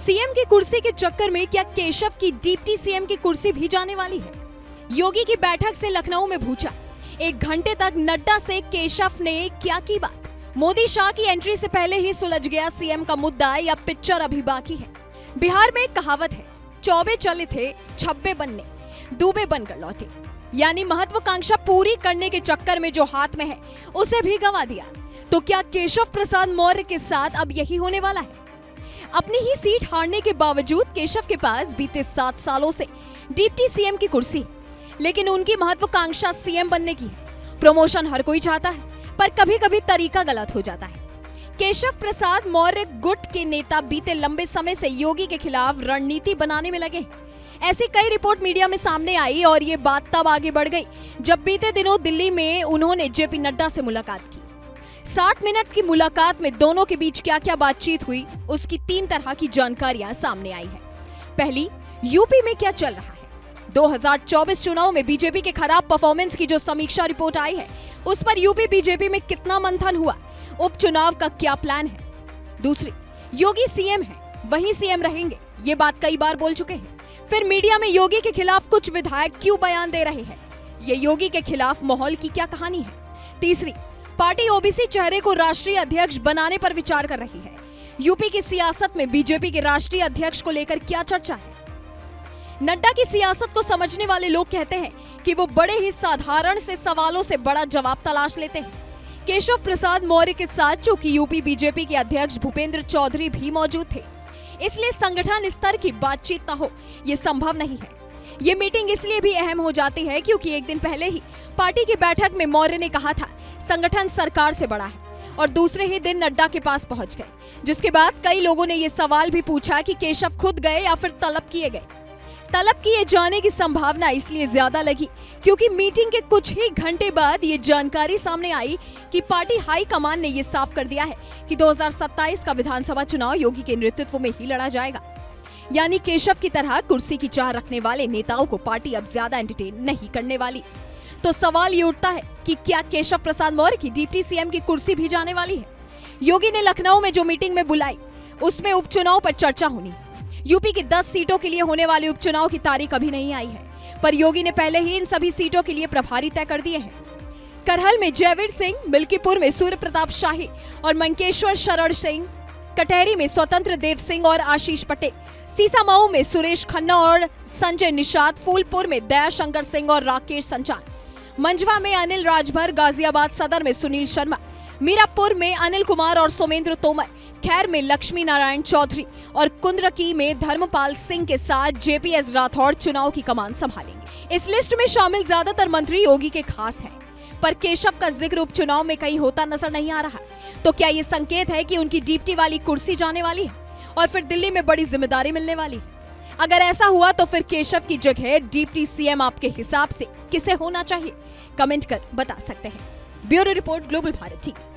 CM की कुर्सी के चक्कर में क्या केशव की डिप्टी सीएम की कुर्सी भी जाने वाली है? योगी की बैठक से लखनऊ में भूचा। 1 घंटे तक नड्डा से केशव ने क्या की बात? मोदी शाह की एंट्री से पहले ही सुलझ गया सीएम का मुद्दा या पिक्चर अभी बाकी है? बिहार में एक कहावत है, चौबे चले थे छब्बे बनने, दूबे बनकर लौटे। यानी महत्वाकांक्षा पूरी करने के चक्कर में जो हाथ में है उसे भी गंवा दिया। तो क्या केशव प्रसाद मौर्य के साथ अब यही होने वाला है? अपनी ही सीट हारने के बावजूद केशव के पास बीते 7 सालों से डिप्टी सीएम की कुर्सी है, लेकिन उनकी महत्वाकांक्षा सीएम बनने की है। प्रमोशन हर कोई चाहता है, पर कभी कभी तरीका गलत हो जाता है। केशव प्रसाद मौर्य गुट के नेता बीते लंबे समय से योगी के खिलाफ रणनीति बनाने में लगे। ऐसी कई रिपोर्ट मीडिया में सामने आई और ये बात तब आगे बढ़ गई जब बीते दिनों दिल्ली में उन्होंने जेपी नड्डा से मुलाकात की। 60 मिनट की मुलाकात में दोनों के बीच क्या क्या बातचीत हुई, उसकी 3 तरह की जानकारियां सामने आई है। पहली, यूपी में क्या चल रहा है। 2024 चुनाव में बीजेपी के खराब परफॉर्मेंस की जो समीक्षा रिपोर्ट आई है, उस पर यूपी बीजेपी में कितना मंथन हुआ, उपचुनाव का क्या प्लान है। दूसरी, योगी सीएम है, वहीं सीएम रहेंगे, ये बात कई बार बोल चुके हैं। फिर मीडिया में योगी के खिलाफ कुछ विधायक क्यों बयान दे रहे हैं, ये योगी के खिलाफ माहौल की क्या कहानी है। तीसरी, पार्टी ओबीसी चेहरे को राष्ट्रीय अध्यक्ष बनाने पर विचार कर रही है। यूपी की सियासत में बीजेपी के राष्ट्रीय अध्यक्ष को लेकर क्या चर्चा है। नड्डा की सियासत को समझने वाले लोग कहते हैं कि वो बड़े ही साधारण से सवालों से बड़ा जवाब तलाश लेते हैं। केशव प्रसाद मौर्य के साथ चूंकि यूपी बीजेपी के अध्यक्ष भूपेंद्र चौधरी भी मौजूद थे, इसलिए संगठन स्तर की बातचीत न हो ये संभव नहीं है। ये मीटिंग इसलिए भी अहम हो जाती है क्योंकि एक दिन पहले ही पार्टी की बैठक में मौर्य ने कहा था संगठन सरकार से बड़ा है, और दूसरे ही दिन नड्डा के पास पहुंच गए, जिसके बाद कई लोगों ने ये सवाल भी पूछा कि केशव खुद गए या फिर तलब किए गए। तलब किए जाने की संभावना इसलिए ज्यादा लगी क्योंकि मीटिंग के कुछ ही घंटे बाद ये जानकारी सामने आई कि पार्टी हाई कमान ने ये साफ कर दिया है कि 2027 का विधानसभा चुनाव योगी के नेतृत्व में ही लड़ा जाएगा। यानी केशव की तरह कुर्सी की चाह रखने वाले नेताओं को पार्टी अब ज्यादा एंटरटेन नहीं करने वाली। तो सवाल ये उठता है कि क्या केशव प्रसाद मौर्य की डिप्टी सीएम की कुर्सी भी जाने वाली है। योगी ने लखनऊ में जो मीटिंग में बुलाई उसमें उपचुनाव पर चर्चा होनी है। यूपी की 10 सीटों के लिए होने वाले उपचुनाव की तारीख अभी नहीं आई है, पर योगी ने पहले ही इन सभी सीटों के लिए प्रभारी तय कर दिए हैं। करहल में जयवीर सिंह, मिल्कीपुर में सूर्य प्रताप शाही और मंकेश्वर शरण सिंह, कटहरी में स्वतंत्र देव सिंह और आशीष पटेल, सीसामऊ में सुरेश खन्ना और संजय निषाद, फूलपुर में दयाशंकर सिंह और राकेश संचान, मंझवा में अनिल राजभर, गाजियाबाद सदर में सुनील शर्मा, मीरापुर में अनिल कुमार और सोमेंद्र तोमर, खैर में लक्ष्मी नारायण चौधरी और कुंद्रकी में धर्मपाल सिंह के साथ जेपीएस राठौड़ चुनाव की कमान संभालेंगे। इस लिस्ट में शामिल ज्यादातर मंत्री योगी के खास हैं, पर केशव का जिक्र उपचुनाव में कहीं होता नजर नहीं आ रहा। तो क्या ये संकेत है कि उनकी डिप्टी वाली कुर्सी जाने वाली है और फिर दिल्ली में बड़ी जिम्मेदारी मिलने वाली है? अगर ऐसा हुआ तो फिर केशव की जगह डिप्टी सीएम आपके हिसाब से किसे होना चाहिए? कमेंट कर बता सकते हैं। Bureau report, global Bharat TV.